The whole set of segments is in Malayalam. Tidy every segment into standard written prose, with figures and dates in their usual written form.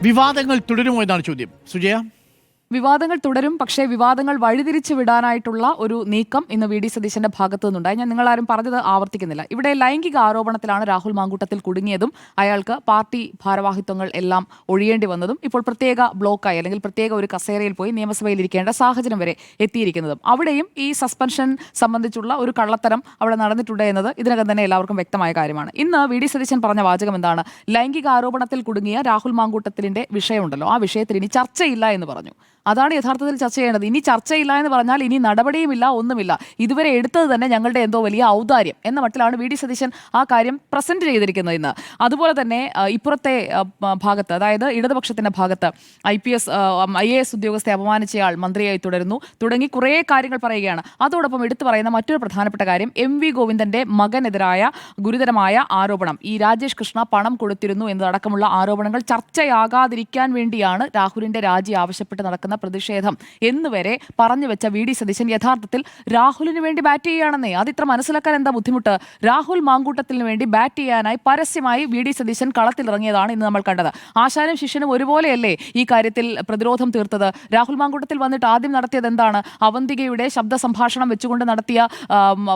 വിവാദങ്ങൾ തുടരുമോ എന്നാണ് ചോദ്യം. സുജയ, വിവാദങ്ങൾ തുടരും. പക്ഷേ വിവാദങ്ങൾ വഴിതിരിച്ചു വിടാനായിട്ടുള്ള ഒരു നീക്കം ഇന്ന് വി.ഡി. സതീശന്റെ ഭാഗത്തു നിന്നുണ്ടായി. ഞാൻ നിങ്ങളാരും പറഞ്ഞത് ആവർത്തിക്കുന്നില്ല. ഇവിടെ ലൈംഗിക ആരോപണത്തിലാണ് രാഹുൽ മാങ്കൂട്ടത്തിൽ കുടുങ്ങിയതും അയാൾക്ക് പാർട്ടി ഭാരവാഹിത്വങ്ങൾ എല്ലാം ഒഴിയേണ്ടി വന്നതും ഇപ്പോൾ പ്രത്യേക ബ്ലോക്കായി അല്ലെങ്കിൽ പ്രത്യേക ഒരു കസേരയിൽ പോയി നിയമസഭയിൽ ഇരിക്കേണ്ട സാഹചര്യം വരെ എത്തിയിരിക്കുന്നതും അവിടെയും ഈ സസ്പെൻഷൻ സംബന്ധിച്ചുള്ള ഒരു കള്ളത്തരം അവിടെ നടന്നിട്ടുണ്ട് എന്നത് ഇതിനകം തന്നെ എല്ലാവർക്കും വ്യക്തമായ കാര്യമാണ്. ഇന്ന് വി.ഡി. സതീശൻ പറഞ്ഞ വാചകം എന്താണ്? ലൈംഗിക ആരോപണത്തിൽ കുടുങ്ങിയ രാഹുൽ മാങ്കൂട്ടത്തിന്റെ വിഷയമുണ്ടല്ലോ, ആ വിഷയത്തിൽ ഇനി ചർച്ചയില്ല എന്ന് പറഞ്ഞു. അതാണ് യഥാർത്ഥത്തിൽ ചർച്ച ചെയ്യേണ്ടത്. ഇനി ചർച്ചയില്ല എന്ന് പറഞ്ഞാൽ ഇനി നടപടിയുമില്ല, ഒന്നുമില്ല. ഇതുവരെ എടുത്തത് തന്നെ ഞങ്ങളുടെ എന്തോ വലിയ ഔദാര്യം എന്ന മട്ടിലാണ് വി.ഡി. സതീശൻ ആ കാര്യം പ്രസന്റ് ചെയ്തിരിക്കുന്നത് ഇന്ന്. അതുപോലെ തന്നെ ഇപ്പുറത്തെ ഭാഗത്ത്, അതായത് ഇടതുപക്ഷത്തിന്റെ ഭാഗത്ത് IAS ഉദ്യോഗസ്ഥയെ അപമാനിച്ചയാൾ മന്ത്രിയായി തുടരുന്നു തുടങ്ങി കുറേ കാര്യങ്ങൾ പറയുകയാണ്. അതോടൊപ്പം എടുത്തു പറയുന്ന മറ്റൊരു പ്രധാനപ്പെട്ട കാര്യം MV ഗോവിന്ദന്റെ മകനെതിരായ ഗുരുതരമായ ആരോപണം, ഈ രാജേഷ് കൃഷ്ണ പണം കൊടുത്തിരുന്നു എന്നതടക്കമുള്ള ആരോപണങ്ങൾ ചർച്ചയാകാതിരിക്കാൻ വേണ്ടിയാണ് രാഹുലിന്റെ രാജി ആവശ്യപ്പെട്ട് നടക്കുന്ന പ്രതിഷേധം എന്നുവരെ പറഞ്ഞു വെച്ച വി.ഡി. സതീശൻ യഥാർത്ഥത്തിൽ രാഹുലിന് വേണ്ടി ബാറ്റ് ചെയ്യുകയാണെന്നേ. അതിത്ര മനസ്സിലാക്കാൻ എന്താ ബുദ്ധിമുട്ട്? രാഹുൽ മാങ്കൂട്ടത്തിന് വേണ്ടി ബാറ്റ് ചെയ്യാനായി പരസ്യമായി വി.ഡി. സതീശൻ കളത്തിലിറങ്ങിയതാണ് ഇന്ന് നമ്മൾ കണ്ടത്. ആശാനും ശിഷ്യനും ഒരുപോലെയല്ലേ ഈ കാര്യത്തിൽ പ്രതിരോധം തീർത്തത്? രാഹുൽ മാങ്കൂട്ടത്തിൽ വന്നിട്ട് ആദ്യം നടത്തിയത് എന്താണ്? അവന്തികയുടെ ശബ്ദ സംഭാഷണം വെച്ചുകൊണ്ട് നടത്തിയ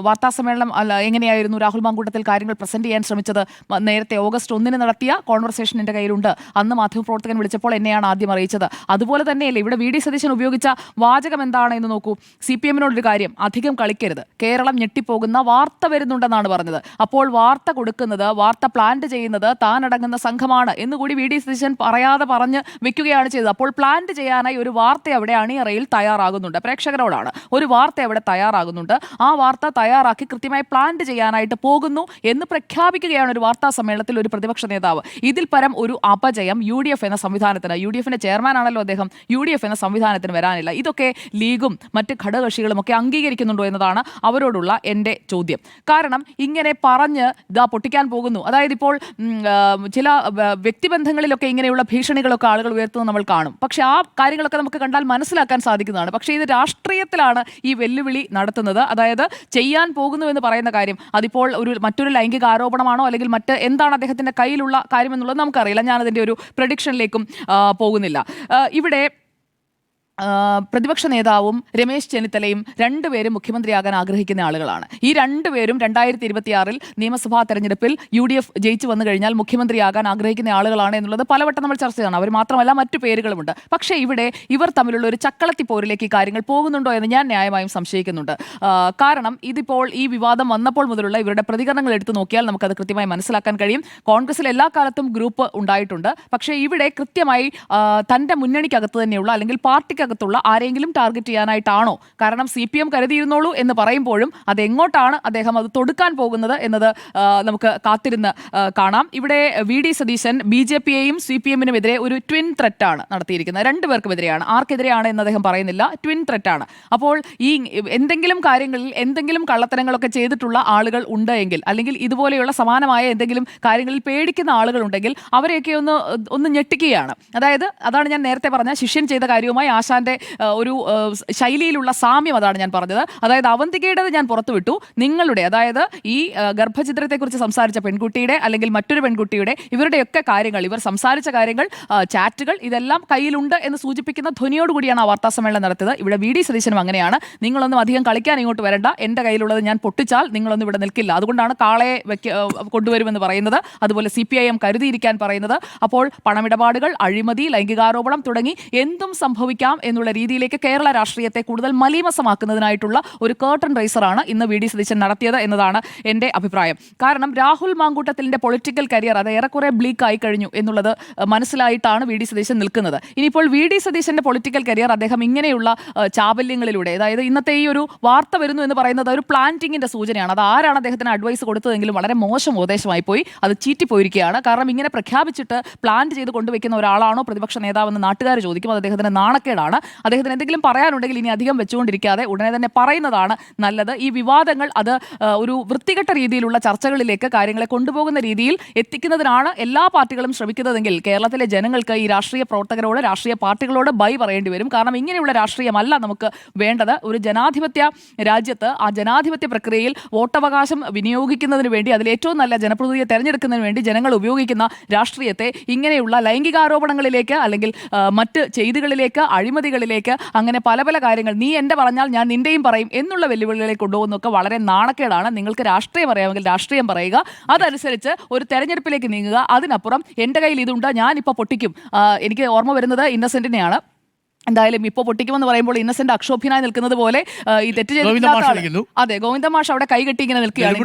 വാർത്താസമ്മേളനം എങ്ങനെയായിരുന്നു രാഹുൽ മാങ്കൂട്ടത്തിൽ കാര്യങ്ങൾ പ്രസന്റ് ചെയ്യാൻ ശ്രമിച്ചത്? നേരത്തെ ഓഗസ്റ്റ് 1 നടത്തിയ കോൺവെർസേഷൻ എൻ്റെ കയ്യിലുണ്ട്. അന്ന് മാധ്യമപ്രവർത്തകൻ വിളിച്ചപ്പോൾ എന്നെയാണ് ആദ്യം അറിയിച്ചത്. അതുപോലെ തന്നെയല്ലേ ഇവിടെ വി.ഡി. സതീശൻ ഉപയോഗിച്ച വാചകം എന്താണ് എന്ന് നോക്കൂ. CPM-നോടൊരു കാര്യം, അധികം കളിക്കരുത്, കേരളം ഞെട്ടിപ്പോകുന്ന വാർത്ത വരുന്നുണ്ടെന്നാണ് പറഞ്ഞത്. അപ്പോൾ വാർത്ത കൊടുക്കുന്നത്, വാർത്ത പ്ലാന്റ് ചെയ്യുന്നത് താനടങ്ങുന്ന സംഘമാണ് എന്നുകൂടി വി.ഡി. സതീശൻ പറയാതെ പറഞ്ഞ് വെക്കുകയാണ് ചെയ്തത്. അപ്പോൾ പ്ലാന്റ് ചെയ്യാനായി ഒരു വാർത്ത അവിടെ അണിയറയിൽ തയ്യാറാകുന്നുണ്ട്. പ്രേക്ഷകരോടാണ് ഒരു വാർത്ത അവിടെ തയ്യാറാകുന്നുണ്ട്. ആ വാർത്ത തയ്യാറാക്കി കൃത്യമായി പ്ലാന്റ് ചെയ്യാനായിട്ട് പോകുന്നു എന്ന് പ്രഖ്യാപിക്കുകയാണ് ഒരു വാർത്താ സമ്മേളനത്തിൽ ഒരു പ്രതിപക്ഷ നേതാവ്. ഇതിൽ പരം ഒരു അപജയം UDF എന്ന സംവിധാനത്തിന്, UDF-ന്റെ ചെയർമാനാണല്ലോ അദ്ദേഹം, UDF എന്ന സംവിധാനത്തിന് വരാനില്ല. ഇതൊക്കെ ലീഗും മറ്റ് ഘടകകക്ഷികളും ഒക്കെ അംഗീകരിക്കുന്നുണ്ടോ എന്നതാണ് അവരോടുള്ള എൻ്റെ ചോദ്യം. കാരണം ഇങ്ങനെ പറഞ്ഞ് ഇതാ പൊട്ടിക്കാൻ പോകുന്നു, അതായത് ഇപ്പോൾ ചില വ്യക്തിബന്ധങ്ങളിലൊക്കെ ഇങ്ങനെയുള്ള ഭീഷണികളൊക്കെ ആളുകൾ ഉയർത്തുന്നത് നമ്മൾ കാണും. പക്ഷെ ആ കാര്യങ്ങളൊക്കെ നമുക്ക് കണ്ടാൽ മനസ്സിലാക്കാൻ സാധിക്കുന്നതാണ്. പക്ഷേ ഇത് രാഷ്ട്രീയത്തിലാണ് ഈ വെല്ലുവിളി നടത്തുന്നത്. അതായത് ചെയ്യാൻ പോകുന്നു എന്ന് പറയുന്ന കാര്യം അതിപ്പോൾ മറ്റൊരു ലൈംഗിക ആരോപണമാണോ അല്ലെങ്കിൽ മറ്റ് എന്താണ് അദ്ദേഹത്തിൻ്റെ കയ്യിലുള്ള കാര്യം എന്നുള്ളത് നമുക്കറിയില്ല. ഞാനതിൻ്റെ ഒരു പ്രഡിക്ഷനിലേക്കും പോകുന്നില്ല. ഇവിടെ പ്രതിപക്ഷ നേതാവും രമേശ് ചെന്നിത്തലയും രണ്ടുപേരും മുഖ്യമന്ത്രിയാകാൻ ആഗ്രഹിക്കുന്ന ആളുകളാണ്. ഈ രണ്ടുപേരും 2026 നിയമസഭാ തെരഞ്ഞെടുപ്പിൽ UDF ജയിച്ചു വന്നു കഴിഞ്ഞാൽ മുഖ്യമന്ത്രിയാകാൻ ആഗ്രഹിക്കുന്ന ആളുകളാണ് എന്നുള്ളത് പലവട്ടം നമ്മൾ ചർച്ച ചെയ്യണം. അവർ മാത്രമല്ല മറ്റു പേരുകളുമുണ്ട്. പക്ഷേ ഇവിടെ ഇവർ തമ്മിലുള്ള ഒരു ചക്കളത്തി പോരിലേക്ക് കാര്യങ്ങൾ പോകുന്നുണ്ടോ എന്ന് ഞാൻ ന്യായമായും സംശയിക്കുന്നുണ്ട്. കാരണം ഇതിപ്പോൾ ഈ വിവാദം വന്നപ്പോൾ മുതലുള്ള ഇവരുടെ പ്രതികരണങ്ങൾ എടുത്തു നോക്കിയാൽ നമുക്കത് കൃത്യമായി മനസ്സിലാക്കാൻ കഴിയും. കോൺഗ്രസിൽ എല്ലാ കാലത്തും ഗ്രൂപ്പ് ഉണ്ടായിട്ടുണ്ട്. പക്ഷേ ഇവിടെ കൃത്യമായി തൻ്റെ മുന്നണിക്കകത്ത് തന്നെയുള്ള അല്ലെങ്കിൽ പാർട്ടിക്കകത്തുള്ള ആരെങ്കിലും ടാർഗറ്റ് ചെയ്യാനായിട്ടാണോ? കാരണം CPM കരുതിയിരുന്നോളൂ എന്ന് പറയുമ്പോഴും അതെങ്ങോട്ടാണ് അദ്ദേഹം അത് തൊടുക്കാൻ പോകുന്നത് എന്നത് നമുക്ക് കാത്തിരുന്ന് കാണാം. ഇവിടെ വി.ഡി. സതീശൻ BJP-യെയും CPM-നുമെതിരെ ഒരു ട്വിൻ ത്രെറ്റാണ് നടത്തിയിരിക്കുന്നത്. രണ്ടുപേർക്കുമെതിരെയാണ്. ആർക്കെതിരെയാണ് എന്ന് അദ്ദേഹം പറയുന്നില്ല. ട്വിൻ ത്രെറ്റാണ്. അപ്പോൾ ഈ എന്തെങ്കിലും കാര്യങ്ങളിൽ എന്തെങ്കിലും കള്ളത്തരങ്ങളൊക്കെ ചെയ്തിട്ടുള്ള ആളുകൾ ഉണ്ട് എങ്കിൽ, അല്ലെങ്കിൽ ഇതുപോലെയുള്ള സമാനമായ എന്തെങ്കിലും കാര്യങ്ങളിൽ പേടിക്കുന്ന ആളുകളുണ്ടെങ്കിൽ അവരെയൊക്കെ ഒന്ന് ഞെട്ടിക്കുകയാണ്. അതായത് അതാണ് ഞാൻ നേരത്തെ പറഞ്ഞ ശിഷ്യൻ ചെയ്ത കാര്യവുമായി ആശാന്റെ ഒരു ശൈലിയിലുള്ള സാമ്യം, അതാണ് ഞാൻ പറഞ്ഞത്. അതായത് അവന്തികയുടേത് ഞാൻ പുറത്തുവിട്ടു, നിങ്ങളുടെ, അതായത് ഈ ഗർഭചിത്രത്തെക്കുറിച്ച് സംസാരിച്ച പെൺകുട്ടിയുടെ അല്ലെങ്കിൽ മറ്റൊരു പെൺകുട്ടിയുടെ ഇവരുടെയൊക്കെ കാര്യങ്ങൾ, ഇവർ സംസാരിച്ച കാര്യങ്ങൾ, ചാറ്റുകൾ, ഇതെല്ലാം കയ്യിലുണ്ട് എന്ന് സൂചിപ്പിക്കുന്ന ധ്വനിയോടുകൂടിയാണ് ആ വാർത്താ സമ്മേളനം നടത്തിയത്. ഇവിടെ വി.ഡി. സതീശനും അങ്ങനെയാണ്. നിങ്ങളൊന്നും അധികം കളിക്കാൻ ഇങ്ങോട്ട് വരണ്ട, എൻ്റെ കയ്യിലുള്ളത് ഞാൻ പൊട്ടിച്ചാൽ നിങ്ങളൊന്നും ഇവിടെ നിൽക്കില്ല. അതുകൊണ്ടാണ് കാളയെ കൊണ്ടുവരുമെന്ന് പറയുന്നത്. അതുപോലെ CPIM കരുതിയിരിക്കാൻ പറയുന്നത്. അപ്പോൾ പണമിടപാടുകൾ, അഴിമതി, ലൈംഗികാരോപണം തുടങ്ങി എന്തും സംഭവിക്കാം എന്നുള്ള രീതിയിലേക്ക് കേരള രാഷ്ട്രീയത്തെ കൂടുതൽ മലീമസമാക്കുന്നതിനായിട്ടുള്ള ഒരു കേർട്ടൺ റൈസറാണ് ഇന്ന് വി.ഡി. സതീശൻ നടത്തിയത് എന്നതാണ് എൻ്റെ അഭിപ്രായം. കാരണം രാഹുൽ മാങ്കൂട്ടത്തിൻ്റെ പൊളിറ്റിക്കൽ കരിയർ അത് ഏറെക്കുറെ ബ്ലീക്ക് ആയി കഴിഞ്ഞു എന്നുള്ളത് മനസ്സിലായിട്ടാണ് വി.ഡി. സതീശൻ നിൽക്കുന്നത്. ഇനിയിപ്പോൾ വി.ഡി. സതീശന്റെ പൊളിറ്റിക്കൽ കരിയർ അദ്ദേഹം ഇങ്ങനെയുള്ള ചാബല്യങ്ങളിലൂടെ, അതായത് ഇന്നത്തെ ഈ ഒരു വാർത്ത വരുന്നു എന്ന് പറയുന്നത് ഒരു പ്ലാന്റിങ്ങിന്റെ സൂചനയാണ്. അത് ആരാണ് അദ്ദേഹത്തിന് അഡ്വൈസ് കൊടുത്തതെങ്കിലും വളരെ മോശം ഉപദേശമായി പോയി, അത് ചീറ്റിപ്പോയിരിക്കുകയാണ്. കാരണം ഇങ്ങനെ പ്രഖ്യാപിച്ചിട്ട് പ്ലാന്റ് ചെയ്ത് കൊണ്ടുവയ്ക്കുന്ന ഒരാളാണോ പ്രതിപക്ഷ നേതാവെന്ന് നാട്ടുകാർ ചോദിക്കും. അത് അദ്ദേഹത്തിന് നാണക്കേടാണ്. പറയുകയാണ്. അദ്ദേഹത്തിന് എന്തെങ്കിലും പറയാനുണ്ടെങ്കിൽ ഇനി അധികം വെച്ചുകൊണ്ടിരിക്കാതെ ഉടനെ തന്നെ പറയുന്നതാണ് നല്ലത്. ഈ വിവാദങ്ങൾ അത് ഒരു വൃത്തികെട്ട രീതിയിലുള്ള ചർച്ചകളിലേക്ക് കാര്യങ്ങളെ കൊണ്ടുപോകുന്ന രീതിയിൽ എത്തിക്കുന്നതിനാണ് എല്ലാ പാർട്ടികളും ശ്രമിക്കുന്നതെങ്കിൽ കേരളത്തിലെ ജനങ്ങൾക്ക് ഈ രാഷ്ട്രീയ പ്രവർത്തകരോട്, രാഷ്ട്രീയ പാർട്ടികളോട് ബൈ പറയേണ്ടി വരും. കാരണം ഇങ്ങനെയുള്ള രാഷ്ട്രീയമല്ല നമുക്ക് വേണ്ടത്. ഒരു ജനാധിപത്യ രാജ്യത്ത് ആ ജനാധിപത്യ പ്രക്രിയയിൽ വോട്ടവകാശം വിനിയോഗിക്കുന്നതിന് വേണ്ടി, അതിൽ ഏറ്റവും നല്ല ജനപ്രതിനിധിയെ തെരഞ്ഞെടുക്കുന്നതിന് വേണ്ടി ജനങ്ങൾ ഉപയോഗിക്കുന്ന രാഷ്ട്രീയത്തെ ഇങ്ങനെയുള്ള ലൈംഗികാരോപണങ്ങളിലേക്ക് അല്ലെങ്കിൽ മറ്റ് ചെയ്തികളിലേക്ക്, അഴിമതികളിലേക്ക്, അങ്ങനെ പല പല കാര്യങ്ങൾ, നീ എൻ്റെ പറഞ്ഞാൽ ഞാൻ നിന്റെയും പറയും എന്നുള്ള വെല്ലുവിളികളിലേക്ക് കൊണ്ടുപോകുന്നതൊക്കെ വളരെ നാണക്കേടാണ്. നിങ്ങൾക്ക് രാഷ്ട്രീയം അറിയാമെങ്കിൽ രാഷ്ട്രീയം പറയുക, അതനുസരിച്ച് ഒരു തെരഞ്ഞെടുപ്പിലേക്ക് നീങ്ങുക. അതിനപ്പുറം എൻ്റെ കയ്യിൽ ഇതുണ്ട്, ഞാനിപ്പോൾ പൊട്ടിക്കും. എനിക്ക് ഓർമ്മ വരുന്നത് ഇന്നസെന്റിനെയാണ്. എന്തായാലും ഇപ്പോൾ പൊട്ടിക്കുമെന്ന് പറയുമ്പോൾ ഇന്നസെന്റ് അക്ഷോഭ്യനായി നിൽക്കുന്നത് പോലെ ഈ തെറ്റ് ചെയ്തിട്ടില്ലാത്ത അതെ ഗോവിന്ദ മാഷ് അവിടെ കൈകെട്ടി ഇങ്ങനെ നിൽക്കുകയാണ്.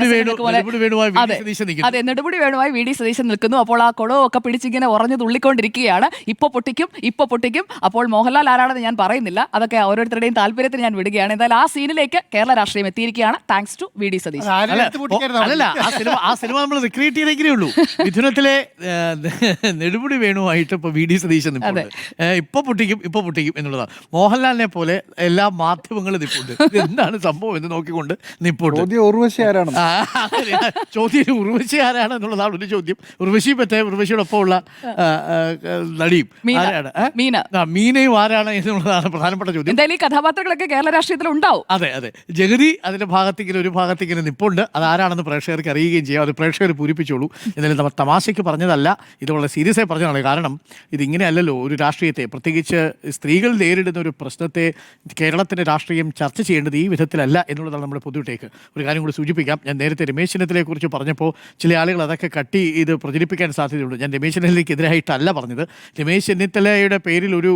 അതെ, നെടുമുടി വേണുമായി വി ഡി സതീശൻ നിൽക്കുന്നു. അപ്പോൾ ആ കുളമൊക്കെ പിടിച്ചിങ്ങനെ ഉറഞ്ഞു തുള്ളിക്കൊണ്ടിരിക്കുകയാണ്. ഇപ്പോൾ പൊട്ടിക്കും. അപ്പോൾ മോഹൻലാൽ ആരാണെന്ന് ഞാൻ പറയുന്നില്ല, അതൊക്കെ ഓരോരുത്തരുടെയും താല്പര്യത്തിന് ഞാൻ വിടുകയാണ്. എന്തായാലും ആ സീനിലേക്ക് കേരള രാഷ്ട്രീയം എത്തിയിരിക്കുകയാണ്, thanks to V D Satheesan. ആ സിനിമ നമ്മൾ റിക്രിയേറ്റ് ചെയ്തേ ഉള്ളൂ. മിഥുനത്തിലെ നെടുമുടി വേണുമായിട്ട് ഇപ്പൊ വി ഡി സതീശൻ ഇപ്പൊ പൊട്ടിക്കും എന്നുള്ളതാണ്. മോഹൻലാലിനെ പോലെ എല്ലാ മാധ്യമങ്ങളും നിപ്പുണ്ട്. എന്താണ് സംഭവം എന്ന് നോക്കിക്കൊണ്ട് നിപ്പുണ്ട്. ചോദ്യം ഉർവശി ആരാണ് എന്നുള്ളതാണ് ഒരു ചോദ്യം. ഉർവശി പറ്റേ ഉർവശിയോടൊപ്പം ഉള്ള നടിയും ആരാണ്, മീനയും ആരാണ് എന്നുള്ളതാണ് പ്രധാനപ്പെട്ട ചോദ്യം. എന്തായാലും ഈ കഥാപാത്രങ്ങളൊക്കെ കേരള രാഷ്ട്രീയത്തിൽ ഉണ്ടാവും. അതെ. ജഗതി അതിന്റെ ഭാഗത്തേക്ക് ഒരു ഭാഗത്തേക്ക് നിപ്പുണ്ട്. അതാരാണെന്ന് പ്രേക്ഷകർക്ക് അറിയുകയും ചെയ്യാം. അത് പ്രേക്ഷകർ പൂരിപ്പിച്ചോളൂ. എന്നാലും നമ്മൾ തമാശയ്ക്ക് പറഞ്ഞതല്ല, ഇത് വളരെ സീരിയസ് ആയി പറഞ്ഞതാണ്. കാരണം ഇതിങ്ങനെയല്ലല്ലോ ഒരു രാഷ്ട്രീയത്തെ, പ്രത്യേകിച്ച് സ്ത്രീകൾ നേരിടുന്ന ഒരു പ്രശ്നത്തെ കേരളത്തിൻ്റെ രാഷ്ട്രീയം ചർച്ച ചെയ്യേണ്ടത് ഈ വിധത്തിലല്ല എന്നുള്ളതാണ് നമ്മുടെ പൊതുവിട്ടേക്ക്. ഒരു കാര്യം കൂടി സൂചിപ്പിക്കാം. ഞാൻ നേരത്തെ രമേശ് ചെന്നിത്തലയെ കുറിച്ച് പറഞ്ഞപ്പോൾ ചില ആളുകൾ അതൊക്കെ കട്ട് ചെയ്ത് പ്രചരിപ്പിക്കാൻ സാധ്യതയുണ്ട്. ഞാൻ രമേശ് ചെന്നിത്തലയ്ക്ക് എതിരായിട്ടല്ല പറഞ്ഞത്. രമേശ് ചെന്നിത്തലയുടെ പേരിൽ ഒരു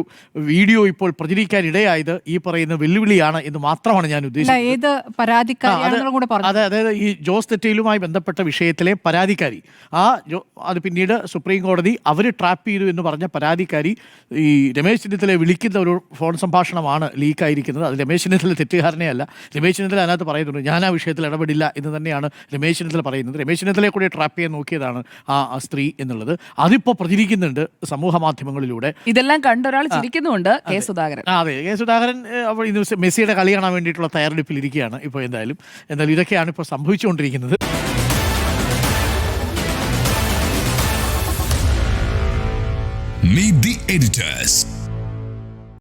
വീഡിയോ ഇപ്പോൾ പ്രചരിക്കാൻ ഇടയായത് ഈ പറയുന്ന വെല്ലുവിളിയാണ് എന്ന് മാത്രമാണ് ഞാൻ ഉദ്ദേശിച്ചത്. അതായത് ഈ ജോസ് തെറ്റയിലുമായി ബന്ധപ്പെട്ട വിഷയത്തിലെ പരാതിക്കാരി, അത് പിന്നീട് സുപ്രീം കോടതി അവർ ട്രാപ്പ് ചെയ്തു എന്ന് പറഞ്ഞ പരാതിക്കാരി ഈ രമേശ് ചെന്നിത്തലയെ വിളിക്കുന്ന ഒരു ഫോൺ സംഭാഷണമാണ് ലീക്കായിരിക്കുന്നത്. അത് രമേശ് ചെന്നിത്തല തെറ്റുകാരനെ അല്ല. രമേശ് ചെന്നിത്തല അതിനകത്ത് പറയുന്നുണ്ട്, ഞാൻ ആ വിഷയത്തിൽ ഇടപെടില്ല എന്ന് തന്നെയാണ് രമേശ് ചെന്നിത്തല പറയുന്നത്. രമേശ് ചെന്നിത്തലയെ കൂടി ട്രാപ്പ് ചെയ്യാൻ നോക്കിയതാണ് ആ സ്ത്രീ എന്നുള്ളത്. അതിപ്പോൾ പ്രചരിക്കുന്നുണ്ട് സമൂഹ മാധ്യമങ്ങളിലൂടെ. ഇതെല്ലാം കണ്ടൊരാൾ ചിരിക്കുന്നുണ്ട്, കെ സുധാകരൻ. അതെ, കെ സുധാകരൻ ഇന്ന് മെസ്സിയുടെ കളി കാണാൻ വേണ്ടിയിട്ടുള്ള തയ്യാറെടുപ്പിൽ ഇരിക്കുകയാണ്. ഇപ്പോൾ എന്തായാലും ഇതൊക്കെയാണ് ഇപ്പോൾ സംഭവിച്ചുകൊണ്ടിരിക്കുന്നത്. Meet the editors.